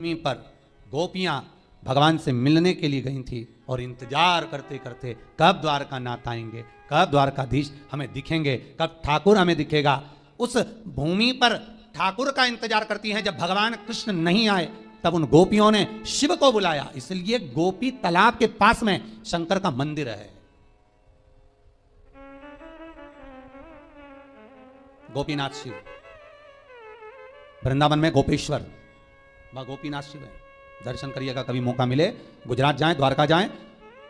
भूमि पर गोपियां भगवान से मिलने के लिए गई थी और इंतजार करते करते कब द्वारका नाथ आएंगे, कब द्वारकाधीश हमें दिखेंगे, कब ठाकुर हमें दिखेगा। उस भूमि पर ठाकुर का इंतजार करती हैं। जब भगवान कृष्ण नहीं आए तब उन गोपियों ने शिव को बुलाया। इसलिए गोपी तालाब के पास में शंकर का मंदिर है। गोपीनाथ शिव, वृंदावन में गोपेश्वर, वह गोपीनाथ शिव है। दर्शन करिएगा, कभी मौका मिले गुजरात जाएं, द्वारका जाएं,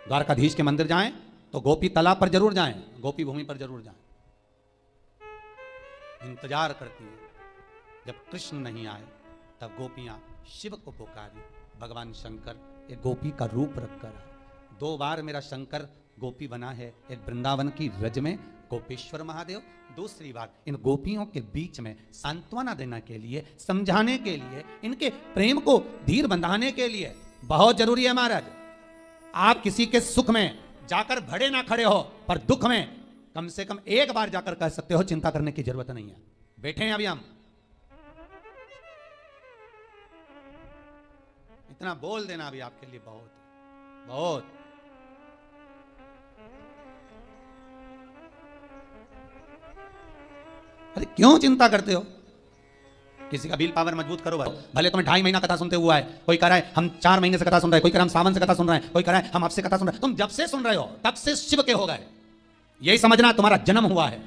द्वारकाधीश के मंदिर जाएं तो गोपी तालाब पर जरूर जाएं, गोपी भूमि पर जरूर जाएं। इंतजार करती है। जब कृष्ण नहीं आए तब गोपियां शिव को पुकारी। भगवान शंकर एक गोपी का रूप रखकर आए। 2 बार मेरा शंकर गोपी बना है, एक वृंदावन की रज में गोपेश्वर महादेव, दूसरी बार इन गोपियों के बीच में सांत्वना देने के लिए, समझाने के लिए, इनके प्रेम को धीर बंधाने के लिए। बहुत जरूरी है महाराज, आप किसी के सुख में जाकर भड़े ना खड़े हो, पर दुख में कम से कम एक बार जाकर कह सकते हो चिंता करने की जरूरत नहीं है। बैठे हैं अभी हम, इतना बोल देना अभी आपके लिए बहुत बहुत। अरे क्यों चिंता करते हो? किसी का बिल पावर मजबूत करो भाई। भले तुम्हें 2.5 महीना कथा सुनते हुआ है, कोई कह रहा है हम 4 महीने से कथा सुन रहे हैं, कोई कह रहा है हम सावन से कथा सुन रहे हैं, कोई कह रहा है हम आपसे कथा सुन रहे हैं। तुम जब से सुन रहे हो तब से शिव के हो गए, यही समझना तुम्हारा जन्म हुआ है।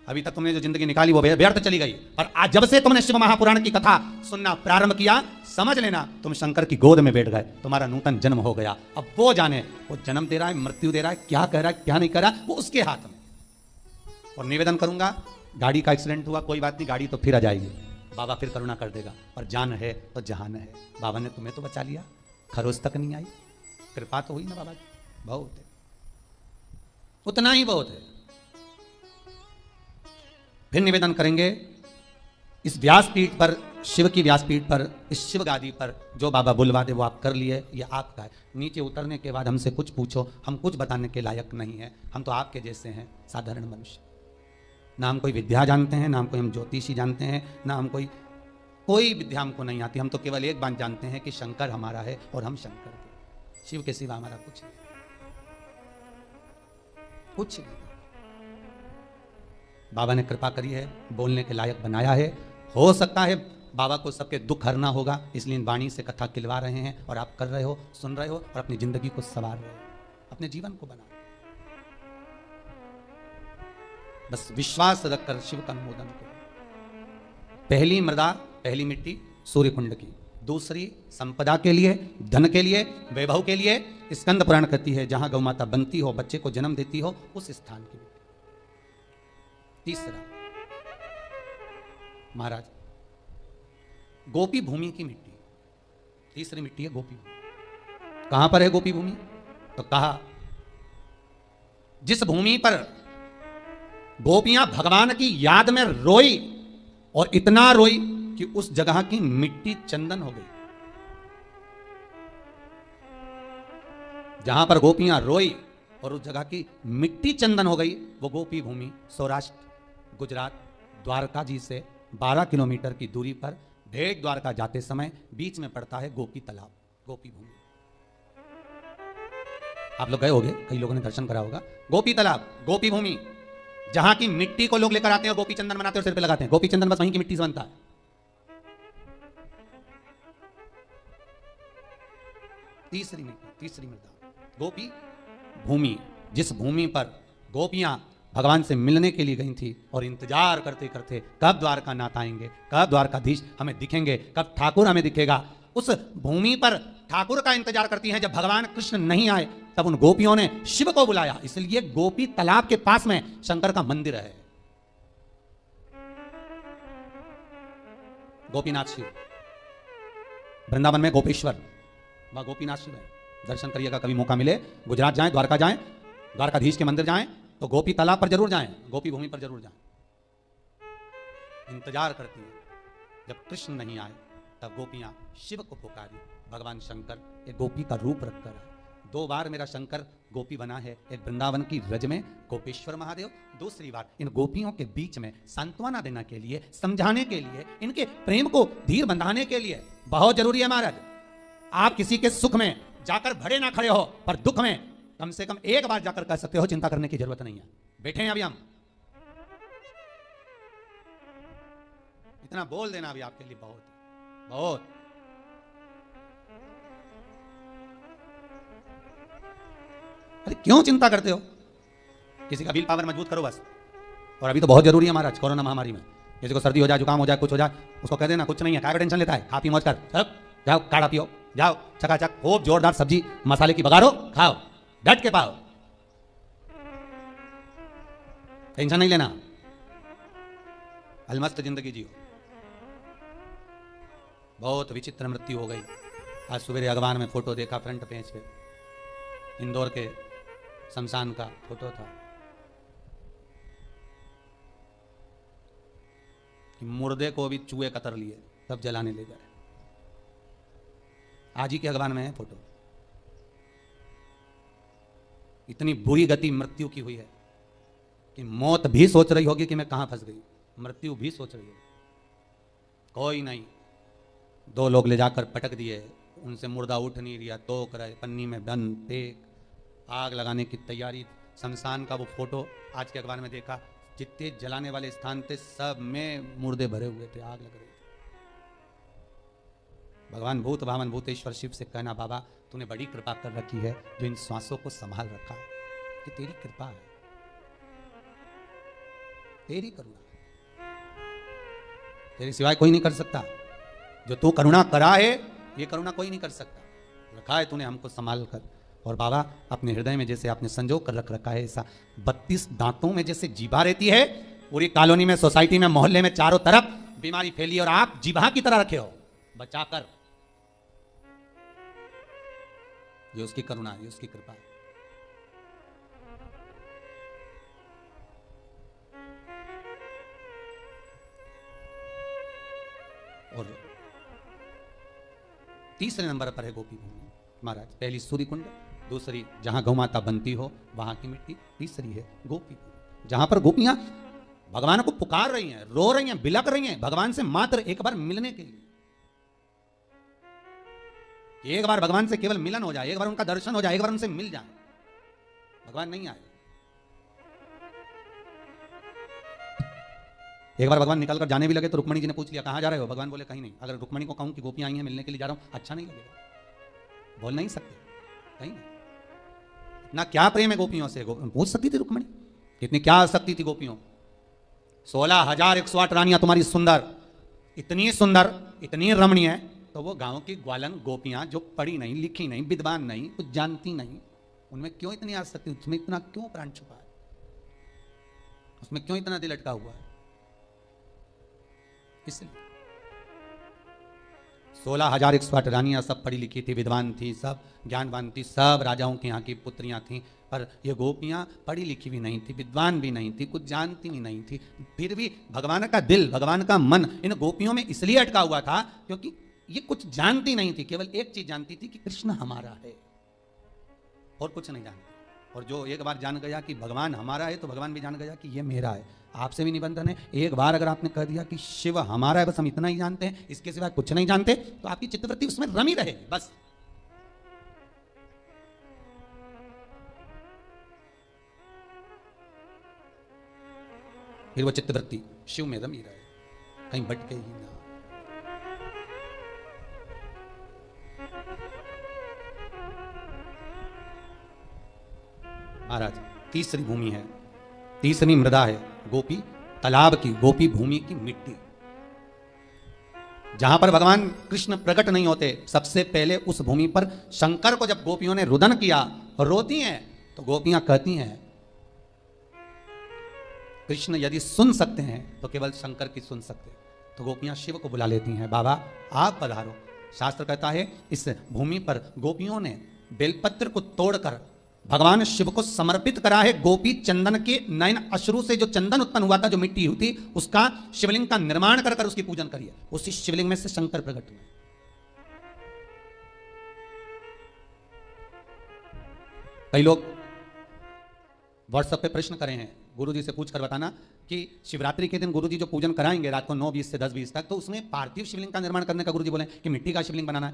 अभी तक तुमने जो जिंदगी निकाली वो व्यर्थ चली गई, और आज जब से तुमने शिव महापुराण की कथा सुनना प्रारंभ किया, समझ लेना तुम शंकर की गोद में बैठ गए, तुम्हारा नूतन जन्म हो गया। अब वो जाने वो जन्म दे रहा है, मृत्यु दे रहा है, क्या कह रहा है क्या नहीं कह रहा, वो उसके हाथ में। और निवेदन करूंगा, गाड़ी का एक्सीडेंट हुआ कोई बात नहीं, गाड़ी तो फिर आ जाएगी, बाबा फिर करुणा कर देगा, पर जान है तो जहान है। बाबा ने तुम्हें तो बचा लिया, खरोच तक नहीं आई, कृपा तो हुई ना बाबा की, बहुत है, उतना ही बहुत है। फिर निवेदन करेंगे, इस व्यासपीठ पर, शिव की व्यासपीठ पर, इस शिव गादी पर जो बाबा बुलवा दे वो आप कर लिए, ये आपका है। नीचे उतरने के बाद हमसे कुछ पूछो, हम कुछ बताने के लायक नहीं है, हम तो आपके जैसे हैं, साधारण मनुष्य। ना हम कोई विद्या जानते हैं, ना हम कोई हम ज्योतिषी जानते हैं, ना हम कोई विद्या हमको नहीं आती। हम तो केवल एक बात जानते हैं कि शंकर हमारा है और हम शंकर के, शिव के सिवा हमारा कुछ नहीं, कुछ नहीं। बाबा ने कृपा करी है, बोलने के लायक बनाया है। हो सकता है बाबा को सबके दुख हरना होगा, इसलिए इन वाणी से कथा खिलवा रहे हैं, और आप कर रहे हो, सुन रहे हो, और अपनी जिंदगी को संवार रहे हो, अपने जीवन को बना। बस विश्वास रखकर शिव का अनुमोदन करो। पहली मृदा, पहली मिट्टी सूर्य कुंड की, दूसरी संपदा के लिए, धन के लिए, वैभव के लिए स्कंद पुराण कहती है जहां गौ माता बनती हो, बच्चे को जन्म देती हो, उस स्थान की मिट्टी। तीसरा महाराज गोपी भूमि की मिट्टी, तीसरी मिट्टी है गोपी भूमि। कहां पर है गोपी भूमि? तो कहा जिस भूमि पर गोपियां भगवान की याद में रोई, और इतना रोई कि उस जगह की मिट्टी चंदन हो गई। जहां पर गोपियां रोई और उस जगह की मिट्टी चंदन हो गई, वो गोपी भूमि सौराष्ट्र, गुजरात, द्वारका जी से 12 किलोमीटर की दूरी पर भेड़ द्वारका जाते समय बीच में पड़ता है गोपी तालाब, गोपी भूमि। आप लोग गए होंगे, कई लोगों ने दर्शन करा होगा। गोपी तालाब, गोपी भूमि, जहां की मिट्टी को लोग लेकर आते हैं, गोपी चंदन बनाते हैं और सिर पे लगाते हैं। गोपी चंदन बस वहीं की मिट्टी से बनता है। तीसरी मिट्टी, तीसरी मृदा गोपी भूमि, जिस भूमि पर गोपियां भगवान से मिलने के लिए गई थी और इंतजार करते करते कब द्वारका नाथ आएंगे, कब द्वारकाधीश हमें दिखेंगे, कब ठाकुर हमें दिखेगा, उस भूमि पर ठाकुर का इंतजार करती हैं। जब भगवान कृष्ण नहीं आए तब उन गोपियों ने शिव को बुलाया। इसलिए गोपी तालाब के पास में शंकर का मंदिर है। गोपीनाथ शिव, वृंदावन में गोपेश्वर, वह गोपीनाथ शिव है। दर्शन करिएगा, कभी मौका मिले गुजरात जाएं, द्वारका जाएं, द्वारकाधीश के मंदिर जाएं तो गोपी तालाब पर जरूर जाएं, गोपी भूमि पर जरूर जाएं। इंतजार करती है। जब कृष्ण नहीं आए तब गोपियां शिव को पुकारी। भगवान शंकर एक गोपी का रूप रखकर आए। 2 बार मेरा शंकर गोपी बना है, एक वृंदावन की रज में गोपेश्वर महादेव, दूसरी बार इन गोपियों के बीच में सांत्वना देने के लिए, समझाने के लिए, इनके प्रेम को धीर बंधाने के लिए। बहुत जरूरी है महाराज, आप किसी के सुख में जाकर भरे ना खड़े हो, पर दुख में कम से कम एक बार जाकर कह सकते हो चिंता करने की जरूरत नहीं है, बैठे हैं अभी हम। इतना बोल देना अभी आपके लिए बहुत बहुत। अरे क्यों चिंता करते हो? किसी का विल पावर मजबूत करो बस। और अभी तो बहुत जरूरी है महाराज, कोरोना महामारी में किसी को सर्दी हो जाए, जुकाम हो जाए, कुछ हो जाए, उसको कह देना कुछ नहीं है, क्या टेंशन लेता है, खा पी मौज कर, सब जाओ काढ़ा पियो, जाओ चकाचक खूब जोरदार सब्जी मसाले की बघारो, खाओ, डट के पाओ, टेंशन नहीं लेना, अलमस्त जिंदगी जियो। बहुत विचित्र मृत्यु हो गई। आज सुबह अखबार में फोटो देखा, फ्रंट पेज पे इंदौर के शमशान का फोटो था कि मुर्दे को भी चूहे कतर लिए, तब जलाने ले गए। आज ही के अखबार में है फोटो। इतनी बुरी गति मृत्यु की हुई है कि मौत भी सोच रही होगी कि मैं कहां फंस गई, मृत्यु भी सोच रही होगी। कोई नहीं, 2 लोग ले जाकर पटक दिए, उनसे मुर्दा उठ नहीं रहा, तो करे पन्नी में बंद, फेंक, आग लगाने की तैयारी। शमशान का वो फोटो आज के अखबार में देखा, जितने जलाने वाले स्थान थे सब में मुर्दे भरे हुए थे, आग लग रही थी। भगवान भूत भावन भूतेश्वर शिव से कहना, बाबा तूने बड़ी कृपा कर रखी है जो इन श्वासों को संभाल रखा है, कि तेरी कृपा है, तेरी करुणा है, तेरे सिवाय कोई नहीं कर सकता। जो तू करुणा करा है ये करुणा कोई नहीं कर सकता। रखा है तूने हमको संभाल कर। और बाबा अपने हृदय में जैसे आपने संजो कर रखा है, ऐसा 32 दांतों में जैसे जीभा रहती है, पूरी कॉलोनी में, सोसाइटी में, मोहल्ले में चारों तरफ बीमारी फैली और आप जीभा की तरह रखे हो बचाकर। ये उसकी करुणा है, ये उसकी कृपा है। और तीसरे नंबर पर है गोपी भूमि महाराज। पहली सूर्य कुंड, दूसरी जहां गौ माता बनती हो वहां की मिट्टी, तीसरी है गोपी भूमि, जहां पर गोपियां भगवान को पुकार रही हैं, रो रही हैं, बिलक रही हैं भगवान से मात्र एक बार मिलने के लिए। एक बार भगवान से केवल मिलन हो जाए, एक बार उनका दर्शन हो जाए, एक बार उनसे मिल जाए। भगवान नहीं आए। एक बार भगवान निकल कर जाने भी लगे तो रुक्मणी जी ने पूछ लिया कहां जा रहे हो? भगवान बोले कहीं नहीं। अगर रुक्मणी को कहूं कि गोपियां आई हैं मिलने के लिए जा रहा हूं, अच्छा नहीं लगेगा, बोल नहीं सकते, कहीं नहीं। ना क्या प्रेम है गोपियों से, पूछ सकती थी रुक्मणी, कितनी क्या आसक्ति थी गोपियों। 16,108 रानियां तुम्हारी सुंदर, इतनी रमणीय, तो वो गांव की ग्वालन गोपियां जो पढ़ी नहीं, लिखी नहीं, विद्वान नहीं, कुछ जानती नहीं, उनमें क्यों इतनी आसक्ति, उसमें इतना क्यों प्राण छुपा है, उसमें क्यों इतना दिल अटका हुआ है? इसलिए 16,108 रानियां सब पढ़ी लिखी थी, विद्वान थी, सब ज्ञानवान थी, सब राजाओं के यहाँ की पुत्रियां थीं, पर ये गोपियां पढ़ी लिखी भी नहीं थी, विद्वान भी नहीं थी, कुछ जानती भी नहीं थी। फिर भी भगवान का दिल, भगवान का मन इन गोपियों में इसलिए अटका हुआ था क्योंकि ये कुछ जानती नहीं थी, केवल एक चीज जानती थी कि कृष्ण हमारा है, और कुछ नहीं जानती। और जो एक बार जान गया कि भगवान हमारा है तो भगवान भी जान गया कि ये मेरा है। आपसे भी निबंधन है, एक बार अगर आपने कह दिया कि शिव हमारा है, बस हम इतना ही जानते हैं, इसके सिवाय कुछ नहीं जानते, तो आपकी चित्तवृत्ति उसमें रमी रहे बस। फिर वो चित्तवृत्ति शिव में रमी रहे, कहीं भटके ही ना। महाराज तीसरी भूमि है, तीसरी मृदा है गोपी तालाब की, गोपी भूमि की मिट्टी, जहां पर भगवान कृष्ण प्रकट नहीं होते। सबसे पहले उस भूमि पर शंकर को जब गोपियों ने रुदन किया और रोती हैं, तो गोपियां कहती हैं कृष्ण यदि सुन सकते हैं तो केवल शंकर की सुन सकते। तो गोपियां शिव को बुला लेती हैं, बाबा आप पधारो। शास्त्र कहता है इस भूमि पर गोपियों ने बेलपत्र को तोड़कर भगवान शिव को समर्पित करा है। गोपी चंदन के नयन अश्रु से जो चंदन उत्पन्न हुआ था, जो मिट्टी हुई थी, उसका शिवलिंग का निर्माण कर उसकी पूजन करिए। उसी शिवलिंग में से शंकर प्रकट हुए। कई लोग व्हाट्सएप पे प्रश्न करे हैं, गुरुजी से पूछ कर बताना कि शिवरात्रि के दिन गुरुजी जो पूजन कराएंगे रात को 9:20 से 10:20 तक, तो उसमें पार्थिव शिवलिंग का निर्माण करने का गुरुजी बोले कि मिट्टी का शिवलिंग बनाना है,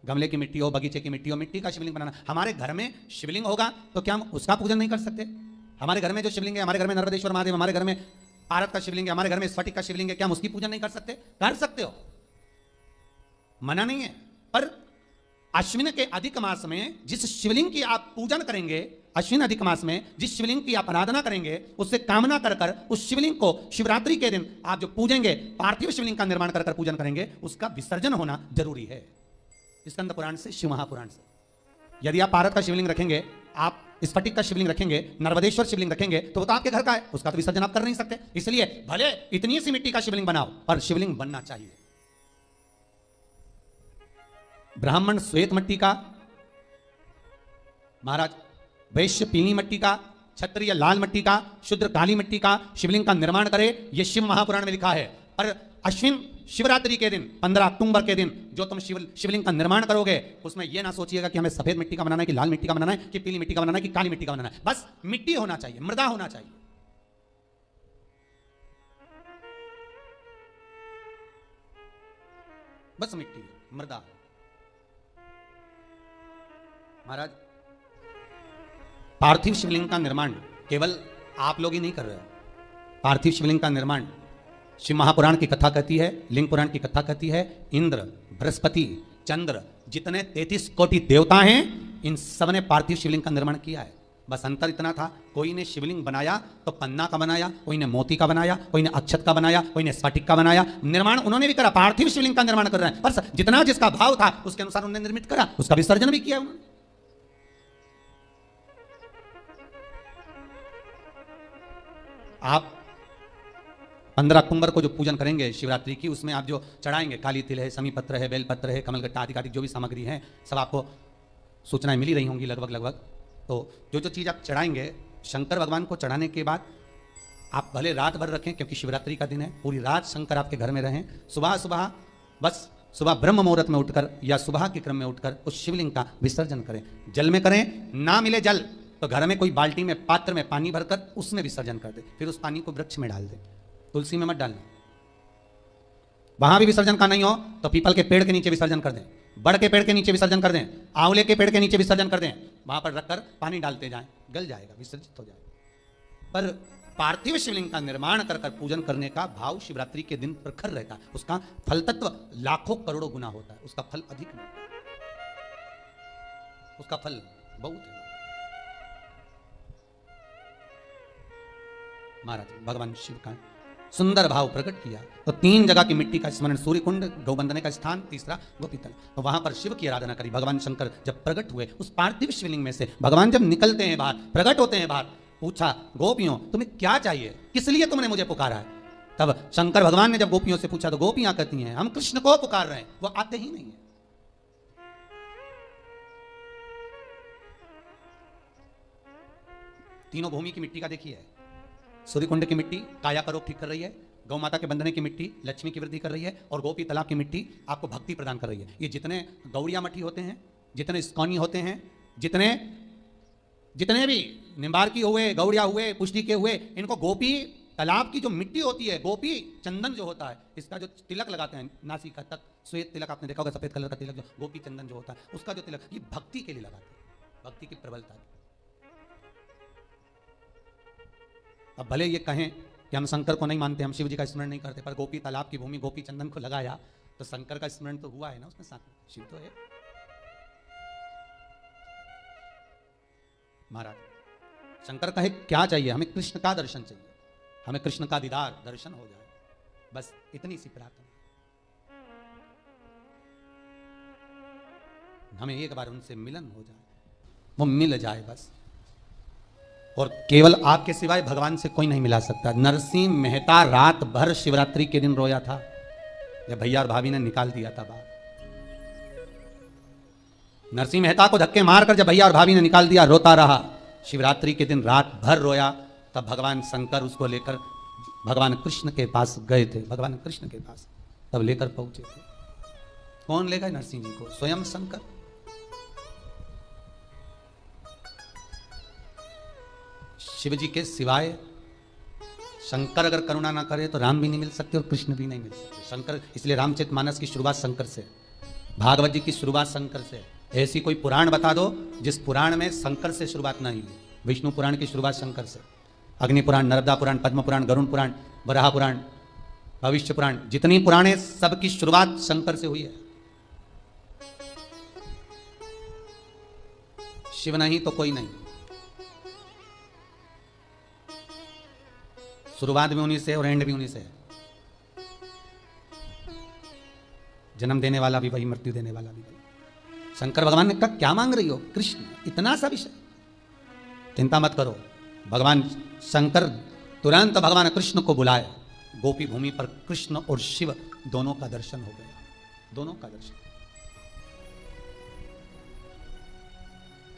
गमले की मिट्टी हो, बगीचे की मिट्टी हो, मिट्टी का शिवलिंग बनाना। हमारे घर में शिवलिंग होगा तो क्या हम उसका पूजन नहीं कर सकते? हमारे घर में जो शिवलिंग है, हमारे घर में नर्मदेश्वर महादेव, हमारे घर में पारद का शिवलिंग है, हमारे घर में स्फटिक का शिवलिंग है, क्या हम उसकी पूजन नहीं कर सकते? कर सकते हो, मना नहीं है। पर अश्विन के अधिक मास में जिस शिवलिंग की आप पूजन करेंगे, अश्विन अधिक मास में जिस शिवलिंग की आप आराधना करेंगे, उससे कामना कर कर उस शिवलिंग को शिवरात्रि के दिन आप जो पूजेंगे, पार्थिव शिवलिंग का निर्माण कर कर पूजन करेंगे, उसका विसर्जन होना जरूरी है। स्कंद पुराण से, शिव महापुराण से। यदि आप पारद का शिवलिंग रखेंगे, आप स्फटिक का शिवलिंग रखेंगे, नर्मदेश्वर शिवलिंग रखेंगे, तो वो तो आपके घर का है, उसका तो विसर्जन आप कर नहीं सकते। इसलिए भले इतनी सी मिट्टी का शिवलिंग बनाओ, पर शिवलिंग बनना चाहिए। ब्राह्मण श्वेत मिट्टी का, महाराज वैश्य पीली मिट्टी का, क्षत्रिय लाल मिट्टी का, शूद्र काली मिट्टी का शिवलिंग का निर्माण करे, यह शिव महापुराण में लिखा है। पर अश्विन शिवरात्रि के दिन 15 अक्टूबर के दिन जो तुम शिवलिंग का निर्माण करोगे, उसमें यह ना सोचिएगा कि हमें सफेद मिट्टी का बनाना है, कि लाल मिट्टी का बनाना है, कि पीली मिट्टी का बनाना है, कि काली मिट्टी का बनाना है। बस मिट्टी होना चाहिए, मृदा होना चाहिए। बस मिट्टी, मृदा। महाराज पार्थिव शिवलिंग का निर्माण केवल आप लोग ही नहीं कर रहे हो। पार्थिव शिवलिंग का निर्माण शिव महापुराण की कथा कहती है, लिंग पुराण की कथा कहती है। इंद्र, बृहस्पति, चंद्र, जितने 33 कोटि देवता हैं, इन सब ने पार्थिव शिवलिंग का निर्माण किया है। बस अंतर इतना था, कोई ने शिवलिंग बनाया तो पन्ना का बनाया, कोई ने मोती का बनाया, कोई ने अक्षत का बनाया, कोई ने स्फटिक का बनाया। निर्माण उन्होंने भी करा, पार्थिव शिवलिंग का निर्माण कर रहे हैं, पर जितना जिसका भाव था उसके अनुसार उन्होंने निर्मित करा, उसका विसर्जन भी किया उन्होंने। आप 15 अक्टूबर को जो पूजन करेंगे शिवरात्रि की, उसमें आप जो चढ़ाएंगे, काली तिल है, समी पत्र है, बेलपत्र है, कमलगट्टा आदि जो भी सामग्री है, सब आपको सूचनाएं मिली रही होंगी लगभग। तो जो चीज़ आप चढ़ाएंगे शंकर भगवान को चढ़ाने के बाद आप भले रात भर रखें, क्योंकि शिवरात्रि का दिन है, पूरी रात शंकर आपके घर में रहें। सुबह ब्रह्म मुहूर्त में उठकर या सुबह के क्रम में उठकर उस शिवलिंग का विसर्जन करें। जल में करें, ना मिले जल तो घर में कोई बाल्टी में, पात्र में पानी भरकर उसमें विसर्जन कर दे, फिर उस पानी को वृक्ष में डाल दे, तुलसी में मत डालना। वहां भी विसर्जन का नहीं हो तो पीपल के पेड़ के नीचे विसर्जन कर दें, बड़ के पेड़ के नीचे विसर्जन कर दें, आंवले के पेड़ के नीचे विसर्जन कर दें। वहां पर रखकर पानी डालते जाएं, गल जाएगा, विसर्जित हो जाएगा। पर पार्थिव शिवलिंग का निर्माण कर पूजन करने का भाव शिवरात्रि के दिन प्रखर रहता है। उसका फल तत्व लाखों करोड़ों गुना होता है, उसका फल अधिक नहीं, उसका फल बहुत है। महाराज भगवान शिव का सुंदर भाव प्रकट किया तो 3 जगह की मिट्टी का स्मरण, सूर्य कुंड, गौबंदने का स्थान, तीसरा गोपीतल, तो वहां पर शिव की आराधना करी। भगवान शंकर जब प्रकट हुए उस पार्थिव शिवलिंग में से, भगवान जब निकलते हैं बाहर, प्रकट होते हैं बाहर, पूछा गोपियों तुम्हें क्या चाहिए, किस लिए तुमने मुझे पुकारा है? तब शंकर भगवान ने जब गोपियों से पूछा तो गोपियां कहती हैं हम कृष्ण को पुकार रहे हैं, वो आते ही नहीं है। तीनों भूमि की मिट्टी का देखिए, सूर्य कुंड की मिट्टी काया का रोग ठीक कर रही है, गौ माता के बंधने की मिट्टी लक्ष्मी की वृद्धि कर रही है, और गोपी तालाब की मिट्टी आपको भक्ति प्रदान कर रही है। ये जितने गौड़िया मठी होते हैं, जितने इस्कॉनी होते हैं, जितने भी निम्बार्की हुए, गौड़िया हुए, पुष्टि के हुए, इनको गोपी तालाब की जो मिट्टी होती है, गोपी चंदन जो होता है, इसका जो तिलक लगाते हैं नासिका तक, श्वेत तिलक आपने देखा होगा, सफेद कलर का तिलक, जो गोपी चंदन जो होता है, उसका जो तिलक, ये भक्ति के लिए लगाते हैं, भक्ति की प्रबलता। अब भले ये कहें कि हम शंकर को नहीं मानते, हम शिव जी का स्मरण नहीं करते, पर गोपी तालाब की भूमि गोपी चंदन को लगाया तो शंकर का स्मरण तो हुआ है ना उसमें, साथ शिव तो है। महाराज शंकर कहे क्या चाहिए, हमें कृष्ण का दर्शन चाहिए, हमें कृष्ण का दीदार दर्शन हो जाए, बस इतनी सी प्रार्थना, हमें एक बार उनसे मिलन हो जाए, वो मिल जाए बस। और केवल आपके सिवाय भगवान से कोई नहीं मिला सकता। नरसिंह मेहता रात भर शिवरात्रि के दिन रोया था, जब भैया और भाभी ने निकाल दिया था बाहर। नरसिंह मेहता को धक्के मारकर जब भैया और भाभी ने निकाल दिया, रोता रहा। शिवरात्रि के दिन रात भर रोया, तब भगवान शंकर उसको लेकर भगवान कृष्ण के पास गए थे, भगवान कृष्ण के पास तब लेकर पहुंचे थे। कौन ले गए नरसिंह जी को? स्वयं शंकर। 3 जगह की मिट्टी का स्मरण, सूर्य कुंड, गौबंदने का स्थान, तीसरा गोपीतल, तो वहां पर शिव की आराधना करी। भगवान शंकर जब प्रकट हुए उस पार्थिव शिवलिंग में से, भगवान जब निकलते हैं बाहर, पूछा गोपियों तुम्हें क्या चाहिए, किस लिए तुमने मुझे पुकारा है? तब शंकर भगवान ने जब गोपियों से पूछा तो गोपियां कहती हैं हम कृष्ण को पुकार रहे हैं, वो आते ही नहीं है। तीनों भूमि की मिट्टी का देखिए, सूर्य कुंड की मिट्टी काया का रोग ठीक कर रही है, गौ माता के बंधने की मिट्टी लक्ष्मी की वृद्धि कर रही है, और गोपी तालाब की मिट्टी आपको भक्ति प्रदान कर रही है। बस इतनी सी प्रार्थना, शिव जी के सिवाय शंकर अगर करुणा ना करे तो राम भी नहीं मिल सकते और कृष्ण भी नहीं मिल सकते। शंकर, इसलिए रामचरितमानस की शुरुआत शंकर से, भागवत जी की शुरुआत शंकर से। ऐसी कोई पुराण बता दो जिस पुराण में शंकर से शुरुआत ना हुई। विष्णु पुराण की शुरुआत शंकर से, अग्नि पुराण, नर्मदा पुराण, पद्म पुराण, गरुण पुराण, वराह पुराण, भविष्य पुराण, जितनी पुराणे सबकी शुरुआत शंकर से हुई है। शिव नहीं तो कोई नहीं। शुरुआत भी उन्हीं से और एंड भी उन्हीं से है। जन्म देने वाला भी वही, मृत्यु देने वाला भी वही। शंकर भगवान ने कहा क्या मांग रही हो कृष्ण, इतना सा विषय, चिंता मत करो। भगवान शंकर तुरंत भगवान कृष्ण को बुलाए। गोपी भूमि पर कृष्ण और शिव दोनों का दर्शन हो गया, दोनों का दर्शन।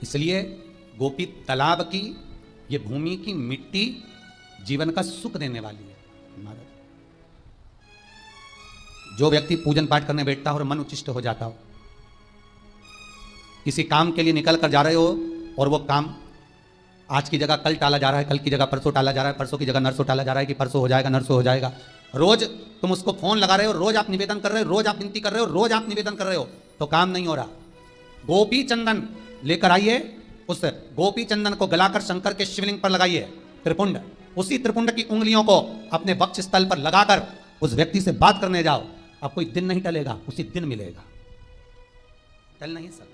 इसलिए गोपी तालाब की, ये भूमि की मिट्टी जीवन का सुख देने वाली है महाराज। जो व्यक्ति पूजन पाठ करने बैठता हो और मन उच्चिष्ट हो जाता हो, किसी काम के लिए निकल कर जा रहे हो और वो काम आज की जगह कल टाला जा रहा है, कल की जगह परसों टाला जा रहा है, परसों की जगह नरसों टाला जा रहा है कि परसों हो जाएगा, नरसों हो जाएगा। रोज तुम उसको फोन लगा रहे हो, रोज आप निवेदन कर रहे हो, रोज आप विनती कर रहे हो, रोज आप निवेदन कर रहे हो, तो काम नहीं हो रहा। गोपी चंदन लेकर आइए, उस गोपी चंदन को गलाकर शंकर के शिवलिंग पर लगाइए, त्रिपुंड, उसी त्रिपुंड की उंगलियों को अपने वक्ष स्थल पर लगाकर उस व्यक्ति से बात करने जाओ। अब कोई दिन नहीं टलेगा, उसी दिन मिलेगा, टल नहीं सकता।